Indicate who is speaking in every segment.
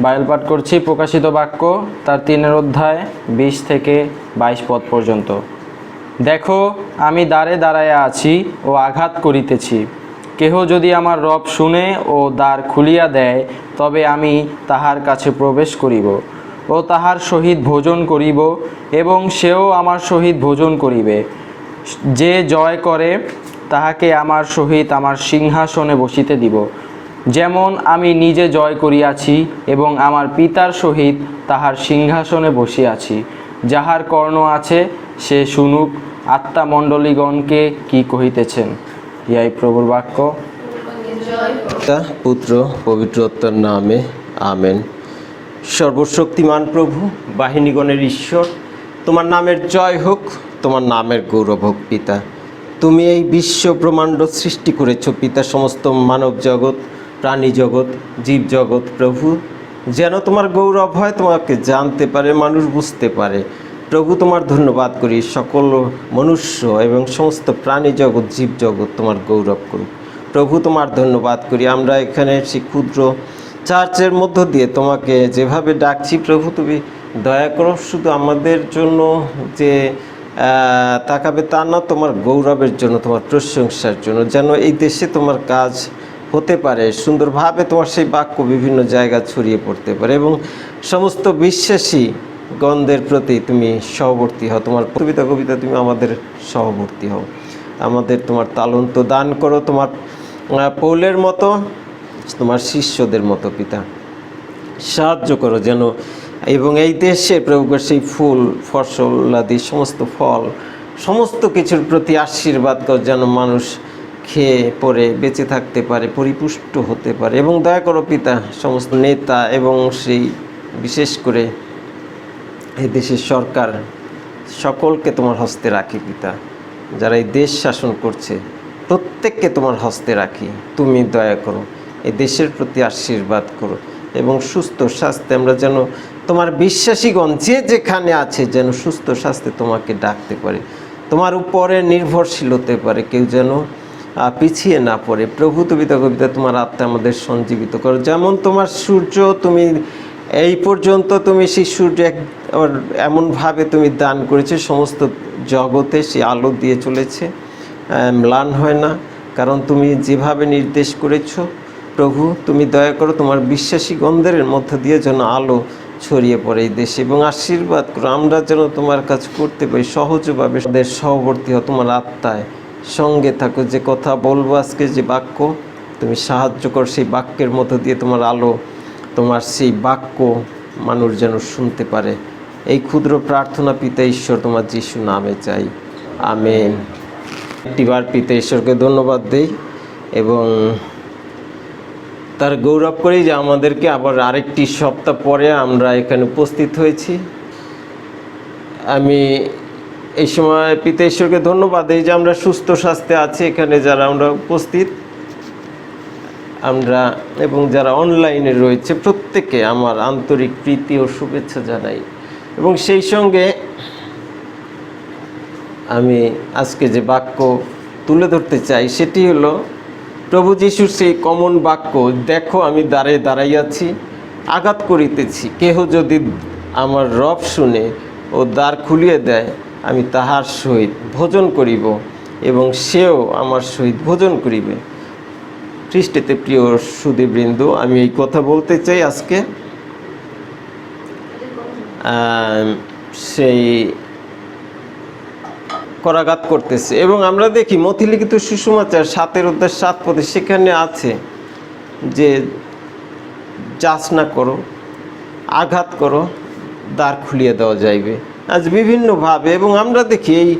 Speaker 1: Bible পাঠ করছি প্রকাশিত বাক্য তার 3 অধ্যায় 20 থেকে 22 পদ পর্যন্ত। দেখো, আমি দ্বারে দাঁড়াইয়া আছি ও আঘাত করিতেছি। কেহ যদি আমার রব শুনে ও দ্বার খুলিয়া দেয়, তবে আমি তাহার কাছে প্রবেশ করিব ও তাহার সহিত ভোজন করিব এবং সেও আমার সহিত ভোজন করিবে। যে জয় করে তাহাকে আমার সহিত আমার সিংহাসনে বসিতে দিব, যেমন আমি নিজে জয় করিয়াছি এবং আমার পিতার সহিত তাহার সিংহাসনে বসিয়াছি। যাহার কর্ণ আছে সে শুনুক আত্মামণ্ডলীগণকে কি কহিতেছেন। ইহাই প্রভুর বাক্য।
Speaker 2: পিতা, পুত্র, পবিত্রতার নামে আমেন। সর্বশক্তিমান প্রভু, বাহিনীগণের ঈশ্বর, তোমার নামের জয় হোক, তোমার নামের গৌরব হোক। পিতা, তুমি এই বিশ্ব ব্রহ্মাণ্ড সৃষ্টি করেছ পিতা, সমস্ত মানব জগৎ, প্রাণী জগৎ, জীব জগৎ। প্রভু, যেন তোমার গৌরব হয়, তোমাকে জানতে পারে, মানুষ বুঝতে পারে। প্রভু, তোমার ধন্যবাদ করি। সকল মনুষ্য এবং সমস্ত প্রাণী জগৎ, জীব জগৎ তোমার গৌরব করুক। প্রভু, তোমার ধন্যবাদ করি। আমরা এখানে সেই ক্ষুদ্র চার্চের মধ্য দিয়ে তোমাকে যেভাবে ডাকছি, প্রভু তুমি দয়া করো। শুধু আমাদের জন্য যে তাকাবে তা না, তোমার গৌরবের জন্য, তোমার প্রশংসার জন্য, যেন এই দেশে তোমার কাজ হতে পারে সুন্দরভাবে, তোমার সেই বাক্য বিভিন্ন জায়গা ছড়িয়ে পড়তে পারে এবং সমস্ত বিশ্বাসী গণদের প্রতি তুমি সহবর্তী হও। তোমার কবিতা তুমি আমাদের সহবর্তী হও। আমাদের তোমার তালন্ত দান করো, তোমার পৌলের মতো, তোমার শিষ্যদের মতো। পিতা, সাহায্য করো যেন এবং এই দেশে প্রভুর সেই ফুল ফসল আদি সমস্ত ফল সমস্ত কিছুর প্রতি আশীর্বাদ কর, যেন মানুষ খেয়ে পরে বেঁচে থাকতে পারে, পরিপুষ্ট হতে পারে। এবং দয়া করো পিতা, সমস্ত নেতা এবং সেই বিশেষ করে এই দেশের সরকার সকলকে তোমার হস্তে রাখি। পিতা, যারা এই দেশ শাসন করছে প্রত্যেককে তোমার হস্তে রাখি। তুমি দয়া করো, এই দেশের প্রতি আশীর্বাদ করো এবং সুস্থ স্বাস্থ্যে আমরা যেন তোমার বিশ্বাসীগণ যে যেখানে আছে যেন সুস্থ স্বাস্থ্যে তোমাকে ডাকতে পারে, তোমার উপরে নির্ভরশীল হতে পারে, কেউ যেন পিছিয়ে না পড়ে। প্রভু, তুমি কবিতা তোমার আত্মা আমাদের সঞ্জীবিত করো। যেমন তোমার সূর্য তুমি এই পর্যন্ত তুমি সেই সূর্য এমনভাবে তুমি দান করেছে, সমস্ত জগতে সে আলো দিয়ে চলেছে, ম্লান হয় না, কারণ তুমি যেভাবে নির্দেশ করেছ। প্রভু, তুমি দয়া করো, তোমার বিশ্বাসী গণদের মধ্য দিয়ে যেন আলো ছড়িয়ে পড়ে এই দেশে এবং আশীর্বাদ করো। আমরা যেন তোমার কাজ করতে পারি সহজভাবে, তাদের সহবর্তী হও, তোমার আত্মায় সঙ্গে থাকো। যে কথা বলবো আজকে, যে বাক্য তুমি সাহায্য করো, সেই বাক্যের মধ্য দিয়ে তোমার আলো, তোমার সেই বাক্য মানুষ যেন শুনতে পারে। এই ক্ষুদ্র প্রার্থনা পিতা ঈশ্বর তোমার যিশু নামে চাই, আমেন। একটিবার পিতা ঈশ্বরকে ধন্যবাদ দেই এবং তার গৌরব করি যে আমাদেরকে আবার আরেকটি সপ্তাহ পরে আমরা এখানে উপস্থিত হয়েছি। আমি এই সময় পিতা ঈশ্বরকে ধন্যবাদ দিই যে আমরা সুস্থ স্বাস্থ্যে আছি এখানে, যারা আমরা উপস্থিত আমরা এবং যারা অনলাইনে রয়েছে প্রত্যেককে আমার আন্তরিক প্রীতি ও শুভেচ্ছা জানাই। এবং সেই সঙ্গে আমি আজকে যে বাক্য তুলে ধরতে চাই সেটি হলো প্রভু যিশুর সেই কমন বাক্য, দেখো আমি দ্বারে দাঁড়াইয়াছি, আঘাত করিতেছি। কেহ যদি আমার রব শুনে ও দ্বার খুলিয়ে দেয়, আমি তাহার সহিত ভোজন করিব এবং সেও আমার সহিত ভোজন করিবে। খ্রিস্টেতে প্রিয় সুধীবৃন্দ, আমি এই কথা বলতে চাই আজকে সেই করাঘাত করতেছে। এবং আমরা দেখি মথিলিখিত সুসমাচার 7 অধ্যায় 7 পদে সেখানে আছে যে যাচনা করো, আঘাত করো, দ্বার খুলিয়ে দেওয়া যাইবে। আজ বিভিন্নভাবে এবং আমরা দেখি এই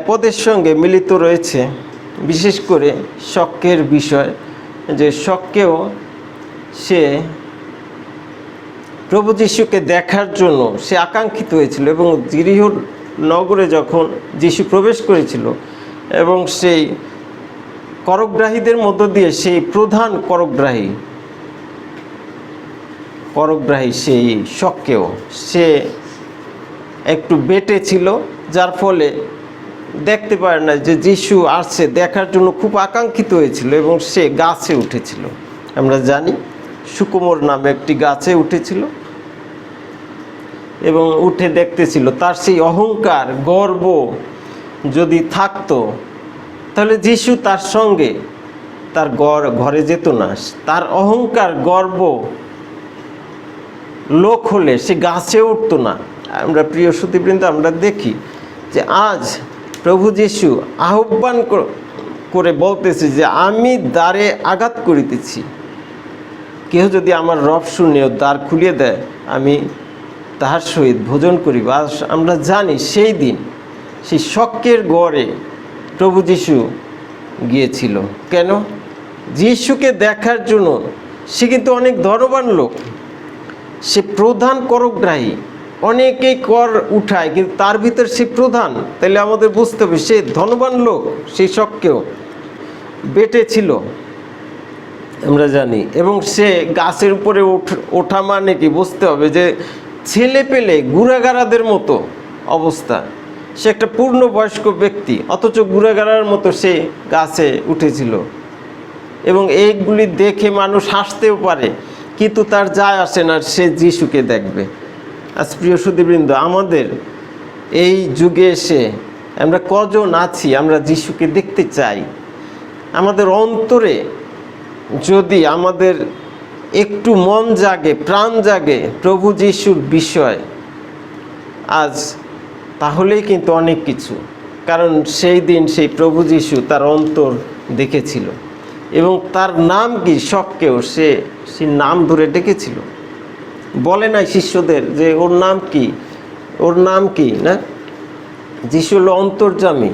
Speaker 2: পদের সঙ্গে মিলিত রয়েছে বিশেষ করে শক্কের বিষয়, যে শক্কেও সে প্রভু যিশুকে দেখার জন্য সে আকাঙ্ক্ষিত হয়েছিল এবং জিরিহ নগরে যখন যিশু প্রবেশ করেছিল এবং সেই করগ্রাহীদের মধ্য দিয়ে সেই প্রধান করগ্রাহী সেই শক্কেও সে একটু বেটে ছিল, যার ফলে দেখতে পারে না যে যিশু আসছে, দেখার জন্য খুব আকাঙ্ক্ষিত হয়েছিল এবং সে গাছে উঠেছিল। আমরা জানি সুকুমর নামে একটি গাছে উঠেছিল এবং উঠে দেখতেছিল। তার সেই অহংকার গর্ব যদি থাকতো তাহলে যিশু তার সঙ্গে তার ঘরে যেত না। তার অহংকার গর্ব লোক হলে সে গাছে উঠতো না। আমরা প্রিয় শ্রোতৃবৃন্দ, আমরা দেখি যে আজ প্রভু যিশু আহ্বান করে বলতেছে যে আমি দ্বারে আঘাত করিতেছি, কেউ যদি আমার রব শুনেও দ্বার খুলিয়ে দেয় আমি তাহার সহিত ভোজন করিব। আজ আমরা জানি সেই দিন সেই শক্কের গড়ে প্রভু যিশু গিয়েছিল। কেন? যিশুকে দেখার জন্য। সে কিন্তু অনেক ধনবান লোক, সে প্রধান করগ্রাহী, অনেকেই কর উঠায় কিন্তু তার ভিতর সে প্রধান। তাহলে আমাদের বুঝতে হবে সে ধনবান লোক। সেই শক্কেও বেটে ছিল আমরা জানি, এবং সে গাছের উপরে ওঠা মানে কি বুঝতে হবে যে ছেলে পেলে গুড়াগাড়াদের মতো অবস্থা। সে একটা পূর্ণবয়স্ক ব্যক্তি, অথচ গুড়াগাড়ার মতো সে গাছে উঠেছিল। এবং এইগুলি দেখে মানুষ হাসতেও পারে, কিন্তু তার যায় আসে না, সে যিশুকে দেখবে। আজ প্রিয় শ্রোতৃবৃন্দ, আমাদের এই যুগে এসে আমরা কজন আছি আমরা যিশুকে দেখতে চাই? আমাদের অন্তরে যদি আমাদের একটু মন জাগে, প্রাণ জাগে প্রভু যিশুর বিষয় আজ, তাহলেই কিন্তু অনেক কিছু। কারণ সেই দিন সেই প্রভু যিশু তার অন্তর দেখেছিল এবং তার নাম কি? শক্কেও সে নাম ধরে ডেকেছিল। বলে নাই শিষ্যদের যে ওর নাম কি, ওর নাম কি না? যিশু হলো অন্তর্যামী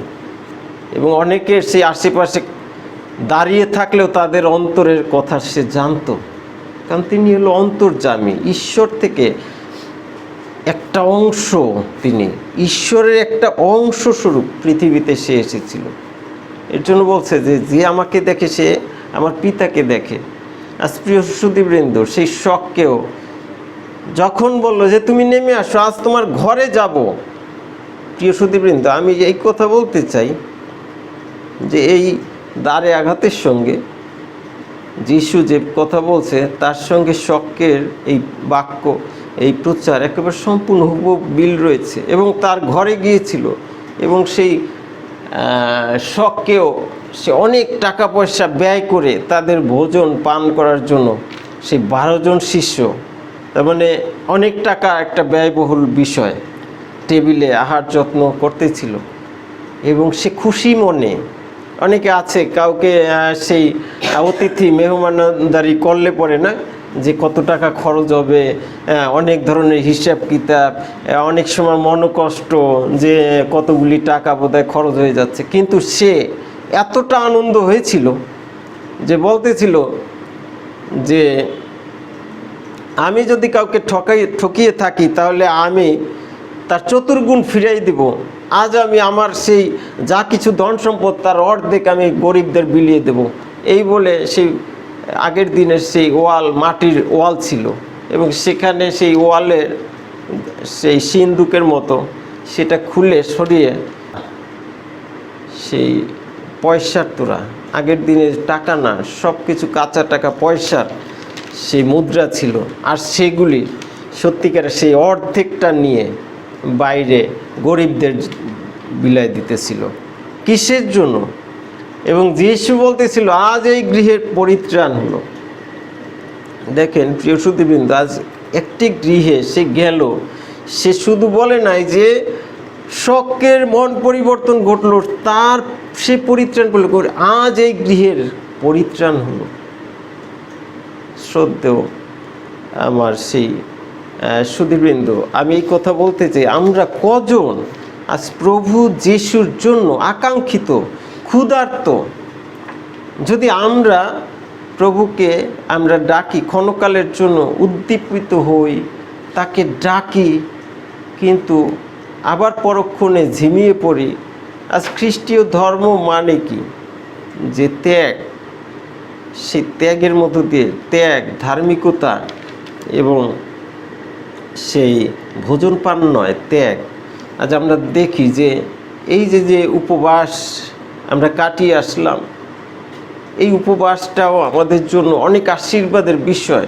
Speaker 2: এবং অনেকের সেই আশেপাশে দাঁড়িয়ে থাকলেও তাদের অন্তরের কথা সে জানতো, কারণ তিনি হলো অন্তর্যামী। ঈশ্বর থেকে একটা অংশ, তিনি ঈশ্বরের একটা অংশ স্বরূপ পৃথিবীতে সে এসেছিল। এর জন্য বলছে যে যে আমাকে দেখে সে আমার পিতাকে দেখে। আজ প্রিয় শ্রোতৃবৃন্দ, সেই শখকেও যখন বললো যে তুমি নেমে আসো, আজ তোমার ঘরে যাব। প্রিয় শ্রোতৃবৃন্দ, আমি এই কথা বলতে চাই যে এই দ্বারে আঘাতের সঙ্গে যিশু যে কথা বলছে তার সঙ্গে শক্কের এই বাক্য, এই প্রচার একেবারে সম্পূর্ণ হুবহু মিল রয়েছে। এবং তার ঘরে গিয়েছিল এবং সেই শখকেও সে অনেক টাকা পয়সা ব্যয় করে তাদের ভোজন পান করার জন্য, সেই 12 জন শিষ্য, তার মানে অনেক টাকা একটা ব্যয়বহুল বিষয়, টেবিলে আহার যত্ন করতেছিল এবং সে খুশি মনে। অনেকে আছে কাউকে সেই অতিথি মেহমানদারি করলে পরে না যে কত টাকা খরচ হবে, অনেক ধরনের হিসাব কিতাব, অনেক সময় মনোকষ্ট যে কতগুলি টাকা বোধহয় খরচ হয়ে যাচ্ছে। কিন্তু সে এতটা আনন্দ হয়েছিল যে বলতেছিল যে আমি যদি কাউকে ঠকিয়ে থাকি তাহলে আমি তার চতুর্গুণ ফিরাই দিব। আজ আমি আমার সেই যা কিছু ধন সম্পদ তার অর্ধেক আমি গরিবদের বিলিয়ে দেব। এই বলে সেই আগের দিনের সেই ওয়াল, মাটির ওয়াল ছিল এবং সেখানে সেই ওয়ালের সেই সিন্দুকের মতো সেটা খুলে সরিয়ে সেই পয়সার তোরা, আগের দিনের টাকা না, সব কিছু কাঁচা টাকা পয়সার সেই মুদ্রা ছিল, আর সেগুলি সত্যিকারের সেই অর্ধেকটা নিয়ে বাইরে গরিবদের বিলাই দিতেছিল। কিসের জন্য? এবং যিশু বলতেছিল আজ এই গৃহের পরিত্রাণ হলো। দেখেন প্রিয় শ্রোতৃবৃন্দ, আজ একটি গৃহে সে গেল, সে শুধু বলে নাই যে শখের মন পরিবর্তন ঘটল, তার সে পরিত্রাণ করলো, আজ এই গৃহের পরিত্রাণ হলো। শ্রদ্ধেয় আমার সেই শ্রোতৃবৃন্দ, আমি এই কথা বলতে চাই, আমরা কজন আজ প্রভু যিশুর জন্য আকাঙ্ক্ষিত, ক্ষুধার্ত? যদি আমরা প্রভুকে আমরা ডাকি, ক্ষণকালের জন্য উদ্দীপিত হই, তাকে ডাকি, কিন্তু আবার পরক্ষণে ঝিমিয়ে পড়ি। আজ খ্রিস্টীয় ধর্ম মানে কি? যে ত্যাগ, সেই ত্যাগের মধ্য দিয়ে ত্যাগ, ধার্মিকতা এবং সেই ভোজন পান নয়, ত্যাগ। আজ আমরা দেখি যে এই যে উপবাস আমরা কাটিয়ে আসলাম, এই উপবাসটাও আমাদের জন্য অনেক আশীর্বাদের বিষয়।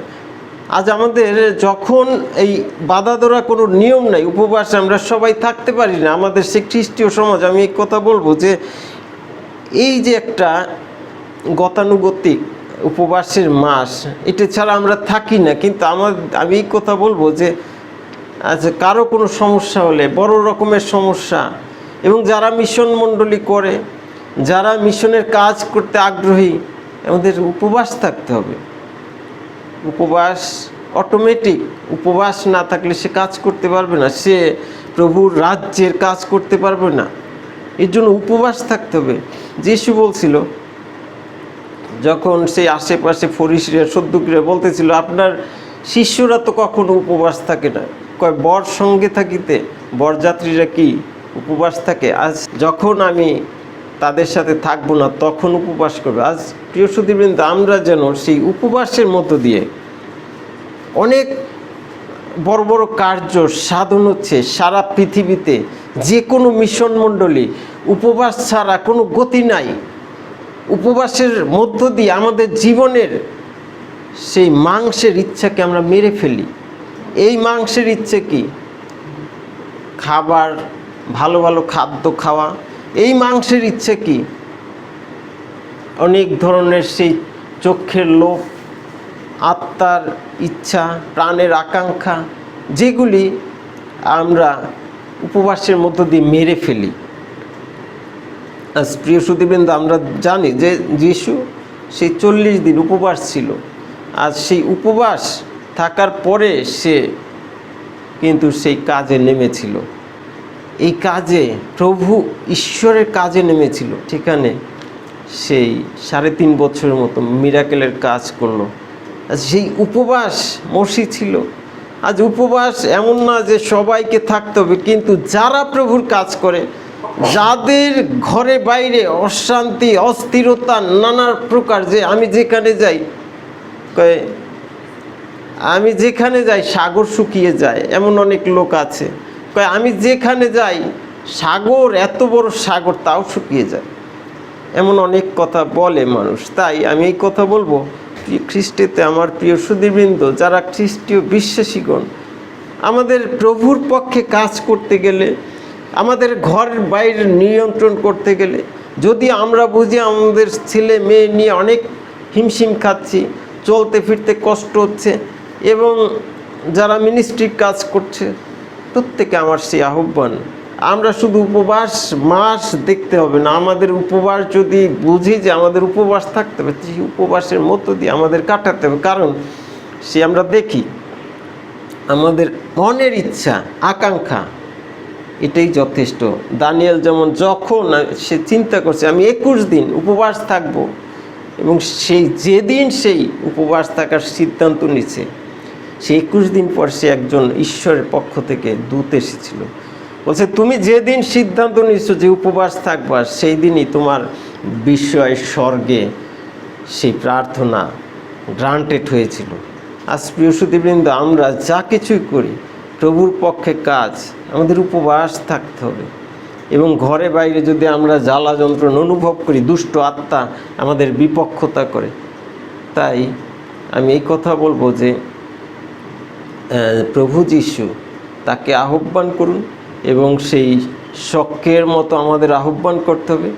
Speaker 2: আজ আমাদের যখন এই বাধা ধরা কোনো নিয়ম নাই, উপবাসে আমরা সবাই থাকতে পারি না, আমাদের সে খ্রিস্টীয় সমাজ, আমি এই কথা বলবো যে এই যে একটা গতানুগতিক উপবাসের মাস, এটা ছাড়া আমরা থাকি না। কিন্তু আমি এই কথা বলবো যে আচ্ছা, কারো কোনো সমস্যা হলে, বড় রকমের সমস্যা, এবং যারা মিশন মণ্ডলী করে, যারা মিশনের কাজ করতে আগ্রহী, আমাদের উপবাস থাকতে হবে। উপবাস অটোমেটিক, উপবাস না থাকলে সে কাজ করতে পারবে না, সে প্রভুর রাজ্যের কাজ করতে পারবে না। এর জন্য উপবাস থাকতে হবে। যিশু বলছিল, যখন সেই আশেপাশে ফরিসীরা সদ্দুকীরা বলতেছিল, আপনার শিষ্যরা তো কখনো উপবাস থাকে না, কয় বর সঙ্গে থাকিতে বরযাত্রীরা কি উপবাস থাকে? আজ যখন আমি তাদের সাথে থাকবো না তখন উপবাস করবে। আজ প্রিয় সুধীবৃন্দ, আমরা যেন সেই উপবাসের মধ্য দিয়ে অনেক বড় বড় কার্য সাধন হচ্ছে সারা পৃথিবীতে। যে কোনো মিশন মণ্ডলী উপবাস ছাড়া কোনো গতি নাই। উপবাসের মধ্য দিয়ে আমাদের জীবনের সেই মাংসের ইচ্ছাকে আমরা মেরে ফেলি। এই মাংসের ইচ্ছে কি? খাবার, ভালো ভালো খাদ্য খাওয়া। এই মাংসের ইচ্ছে কি? অনেক ধরনের সেই চোখের লোভ, আত্মার ইচ্ছা, প্রাণের আকাঙ্ক্ষা, যেগুলি আমরা উপবাসের মধ্য দিয়ে মেরে ফেলি। আজ প্রিয় সুধীবৃন্দ, আমরা জানি যে যিশু সেই 40 দিন উপবাস ছিল। আজ সেই উপবাস থাকার পরে সে কিন্তু সেই কাজে নেমেছিল। এই কাজে প্রভু ঈশ্বরের কাজে নেমেছিল। সেখানে সেই 3.5 বছরের মতো মিরাকেলের কাজ করলো। সেই উপবাস মসি ছিল। আজ উপবাস এমন না যে সবাইকে থাকতে হবে, কিন্তু যারা প্রভুর কাজ করে, যাদের ঘরে বাইরে অশান্তি, অস্থিরতা, নানা প্রকার, যে আমি যেখানে যাই সাগর শুকিয়ে যায়, এমন অনেক লোক আছে। আমি যেখানে যাই সাগর, এত বড় সাগর, তাও শুকিয়ে যায়, এমন অনেক কথা বলে মানুষ। তাই আমি এই কথা বলবো, খ্রিস্টেতে আমার প্রিয় সুধীবৃন্দ, যারা খ্রিস্টীয় বিশ্বাসীগণ, আমাদের প্রভুর পক্ষে কাজ করতে গেলে, আমাদের ঘরের বাইরে নিয়ন্ত্রণ করতে গেলে, যদি আমরা বুঝি আমাদের ছেলে মেয়ে নিয়ে অনেক হিমশিম খাচ্ছি, চলতে ফিরতে কষ্ট হচ্ছে, এবং যারা মিনিস্ট্রির কাজ করছে, প্রত্যেকে আমার সেই আহ্বান, আমরা শুধু উপবাস মাস দেখতে হবে না। আমাদের উপবাস যদি বুঝি যে আমাদের উপবাস থাকতে হবে, সেই উপবাসের মধ্য দিয়ে আমাদের কাটাতে হবে। কারণ সে আমরা দেখি আমাদের মনের ইচ্ছা, আকাঙ্ক্ষা, এটাই যথেষ্ট। দানিয়েল যেমন যখন সে চিন্তা করছে আমি 21 দিন উপবাস থাকব, এবং যেদিন সেই উপবাস থাকার সিদ্ধান্ত নিচ্ছে, সে 21 দিন পর সে একজন ঈশ্বরের পক্ষ থেকে দূত এসেছিল, বলছে তুমি যেদিন সিদ্ধান্ত নিচ্ছ যে উপবাস থাকবা, সেই দিনই তোমার বিষয় স্বর্গে সেই প্রার্থনা গ্রান্টেড হয়েছিল। আজ প্রিয় সুধীবৃন্দ, আমরা যা কিছুই করি প্রভুর পক্ষে কাজ, আমাদের উপবাস থাকতে হবে। এবং ঘরে বাইরে যদি আমরা জ্বালা যন্ত্রণা অনুভব করি, দুষ্ট আত্মা আমাদের বিপক্ষতা করে, তাই আমি এই কথা বলবো যে প্রভু যিশু, তাকে আহ্বান করুন, এবং সেই শখের মতো আমাদের আহ্বান করতে হবে।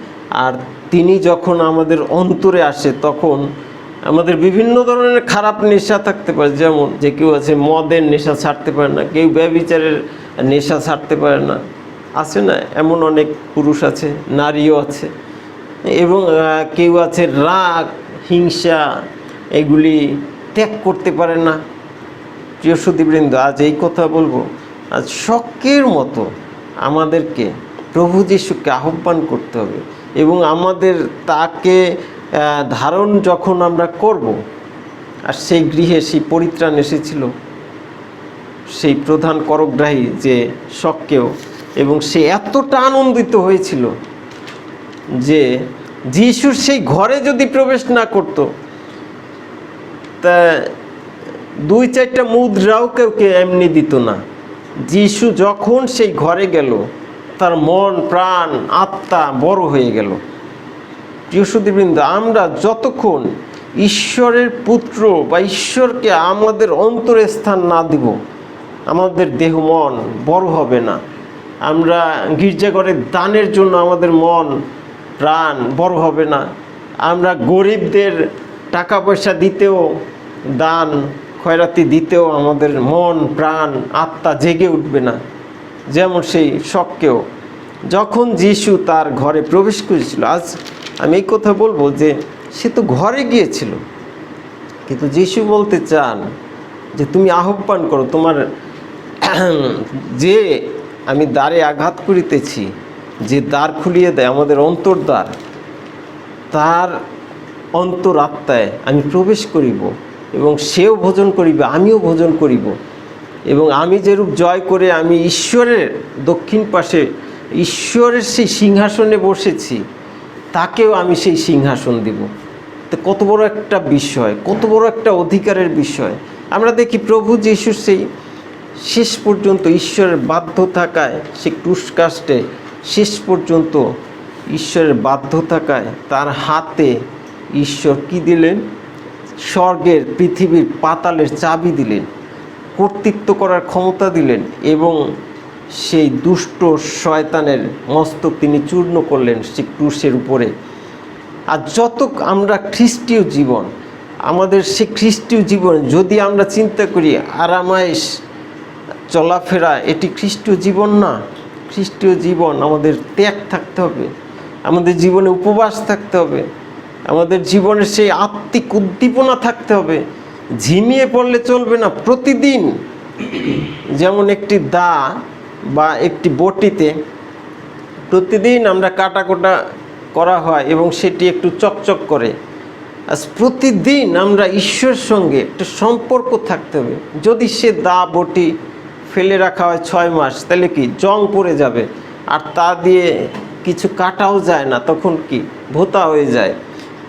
Speaker 2: আর তিনি যখন আমাদের অন্তরে আসে, তখন আমাদের বিভিন্ন ধরনের খারাপ নেশা থাকতে পারে। যেমন যে কেউ আছে মদের নেশা ছাড়তে পারে না, কেউ ব্যভিচারের নেশা ছাড়তে পারে না, আছে না? এমন অনেক পুরুষ আছে, নারীও আছে। এবং কেউ আছে রাগ, হিংসা, এগুলি ত্যাগ করতে পারে না। প্রিয় সুধীবৃন্দ, আজ এই কথা বলবো, আজ শখের মতো আমাদেরকে প্রভু যিশুকে আহ্বান করতে হবে, এবং আমাদের তাকে ধারণ যখন আমরা করব, আর সেই গৃহে সেই পরিত্রাণ এসেছিল সেই প্রধান করগ্রাহী যে শখকেও, এবং সে এতটা আনন্দিত হয়েছিল যে যিশুর সেই ঘরে যদি প্রবেশ না করত, তা 2-4টা মুদ্রাও কেউকে এমনি দিত না। যিশু যখন সেই ঘরে গেল, তার মন, প্রাণ, আত্মা বড় হয়ে গেল। প্রিয় সুধীবৃন্দ, আমরা যতক্ষণ ঈশ্বরের পুত্র বা ঈশ্বরকে আমাদের অন্তরে স্থান না দিব, আমাদের দেহ মন বড় হবে না। আমরা গির্জাঘরে দানের জন্য আমাদের মন প্রাণ বড় হবে না। আমরা গরিবদের টাকা পয়সা দিতেও, দান খয়রাতি দিতেও আমাদের মন প্রাণ আত্মা জেগে উঠবে না। যেমন সেই শখকেও যখন যিশু তার ঘরে প্রবেশ করেছিল, আজ আমি এই কথা বলবো যে সে তো ঘরে গিয়েছিল, কিন্তু যিশু বলতে চান যে তুমি আহ্বান করো, তোমার যে আমি দ্বারে আঘাত করিতেছি, যে দ্বার খুলিয়ে দেয় আমাদের অন্তর্দ্বার, তার অন্তরাত্মায় আমি প্রবেশ করিব এবং সেও ভোজন করিবে, আমিও ভোজন করিব। এবং আমি যেরূপ জয় করে আমি ঈশ্বরের দক্ষিণ পাশে ঈশ্বরের সেই সিংহাসনে বসেছি, তাকেও আমি সেই সিংহাসন দিব। তো কত বড় একটা বিষয়, কত বড় একটা অধিকারের বিষয়। আমরা দেখি প্রভু যিশুর সেই শেষ পর্যন্ত ঈশ্বরের বাধ্য থাকায়, সে ক্রুশ কাস্টে শেষ পর্যন্ত ঈশ্বরের বাধ্য থাকায় তার হাতে ঈশ্বর কি দিলেন? স্বর্গের, পৃথিবীর, পাতালের চাবি দিলেন, কর্তৃত্ব করার ক্ষমতা দিলেন এবং সেই দুষ্ট শয়তানের মস্তক তিনি চূর্ণ করলেন সেই ক্রুশের উপরে। আর যত আমরা খ্রিস্টীয় জীবন, আমাদের সে খ্রিস্টীয় জীবন যদি আমরা চিন্তা করি আরামায়েশ চলাফেরা, এটি খ্রিস্টীয় জীবন না। খ্রিস্টীয় জীবন আমাদের ত্যাগ থাকতে হবে, আমাদের জীবনে উপবাস থাকতে হবে, আমাদের জীবনে সেই আত্মিক উদ্দীপনা থাকতে হবে। ঝিমিয়ে পড়লে চলবে না। প্রতিদিন যেমন একটি দা বা একটি বটিতে প্রতিদিন আমরা কাটাকোটা করা হয় এবং সেটি একটু চকচক করে। আজ প্রতিদিন আমরা ঈশ্বরের সঙ্গে একটা সম্পর্ক থাকতে হবে। যদি সে দা বটি ফেলে রাখা হয় 6 মাস, তাহলে কি জং পড়ে যাবে, আর তা দিয়ে কিছু কাটাও যায় না, তখন কি ভোঁতা হয়ে যায়।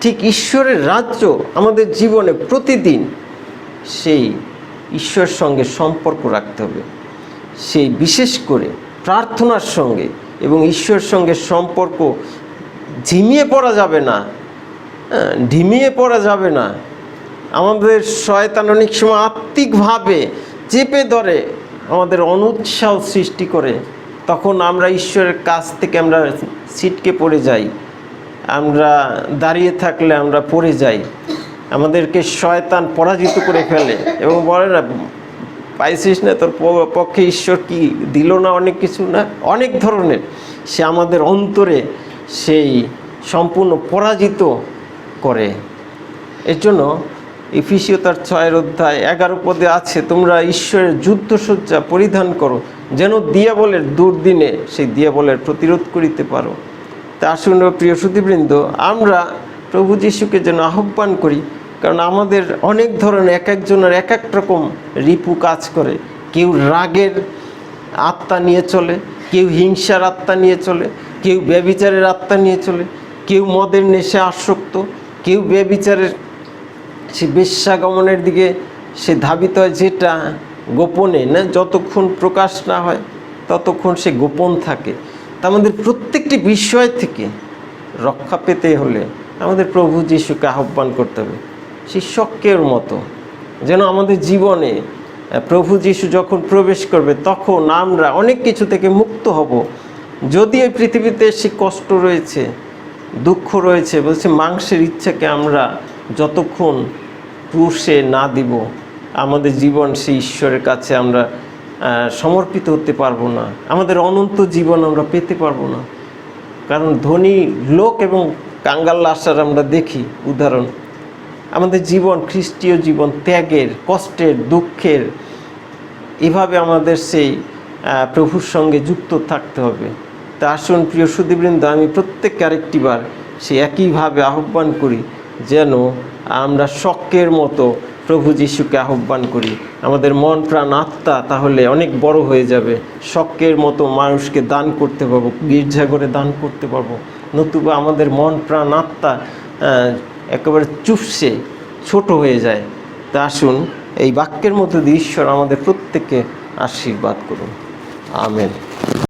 Speaker 2: ঠিক ঈশ্বরের রাজ্য আমাদের জীবনে প্রতিদিন সেই ঈশ্বরের সঙ্গে সম্পর্ক রাখতে হবে, সেই বিশেষ করে প্রার্থনার সঙ্গে এবং ঈশ্বরের সঙ্গে সম্পর্ক ঝিমিয়ে পড়া যাবে না, ঢিমিয়ে পড়া যাবে না। আমাদের শয়তান অনেক সময় আত্মিকভাবে চেপে ধরে, আমাদের অনুৎসাহ সৃষ্টি করে, তখন আমরা ঈশ্বরের কাছ থেকে আমরা ছিটকে পড়ে যাই। আমরা দাঁড়িয়ে থাকলে আমরা পড়ে যাই, আমাদেরকে শয়তান পরাজিত করে ফেলে এবং বলে না, পাইছিস না, তোর পক্ষে ঈশ্বর কি দিল না, অনেক কিছু না, অনেক ধরনের। সে আমাদের অন্তরে সেই সম্পূর্ণ পরাজিত করে। এর জন্য এফিসীয় তার 6 অধ্যায় 11 পদে আছে, তোমরা ঈশ্বরের যুদ্ধসজ্জা পরিধান করো, যেন দিয়াবলের দুর্দিনে সেই দিয়াবলের প্রতিরোধ করিতে পারো। তা আসুন প্রিয় সুধীবৃন্দ, আমরা প্রভু যিশুকে যেন আহ্বান করি, কারণ আমাদের অনেক ধরনের এক একজনের এক এক রকম রিপু কাজ করে। কেউ রাগের আত্মা নিয়ে চলে, কেউ হিংসার আত্মা নিয়ে চলে, কেউ ব্যভিচারের আত্মা নিয়ে চলে, কেউ মদের নেশে আসক্ত, কেউ ব্যভিচারের সে বেশ্যাগমনের দিকে সে ধাবিত হয়, যেটা গোপনে না, যতক্ষণ প্রকাশ না হয় ততক্ষণ সে গোপন থাকে। তা আমাদের প্রত্যেকটি বিষয় থেকে রক্ষা পেতে হলে আমাদের প্রভু যিশুকে আহ্বান করতে হবে সেই শখের মতো, যেন আমাদের জীবনে প্রভু যিশু যখন প্রবেশ করবে তখন আমরা অনেক কিছু থেকে মুক্ত হব। যদি এই পৃথিবীতে সে কষ্ট রয়েছে, দুঃখ রয়েছে, বলছে মাংসের ইচ্ছাকে আমরা যতক্ষণ ক্রুশে না দিব, আমাদের জীবন সেই ঈশ্বরের কাছে আমরা সমর্পিত হতে পারবো না, আমাদের অনন্ত জীবন আমরা পেতে পারবো না। কারণ ধনী লোক এবং কাঙ্গাল আসার আমরা দেখি উদাহরণ। আমাদের জীবন খ্রিস্টীয় জীবন ত্যাগের, কষ্টের, দুঃখের, এভাবে আমাদের সেই প্রভুর সঙ্গে যুক্ত থাকতে হবে। তা আসুন প্রিয় সুধীবৃন্দ, আমি প্রত্যেককে আরেকটিবার সেই একইভাবে আহ্বান করি, যেন আমরা শখের মতো প্রভু যিশুকে আহ্বান করি। আমাদের মন প্রাণ আত্মা তাহলে অনেক বড় হয়ে যাবে। শখের মতো মানুষকে দান করতে পারবো, গির্জাঘরে দান করতে পারবো। নতুবা আমাদের মন প্রাণ আত্মা একেবারে চুপসে ছোট হয়ে যায়। তা আসুন এই বাক্যের মধ্যে দিয়ে ঈশ্বর আমাদের প্রত্যেককে আশীর্বাদ করুন। আমেন।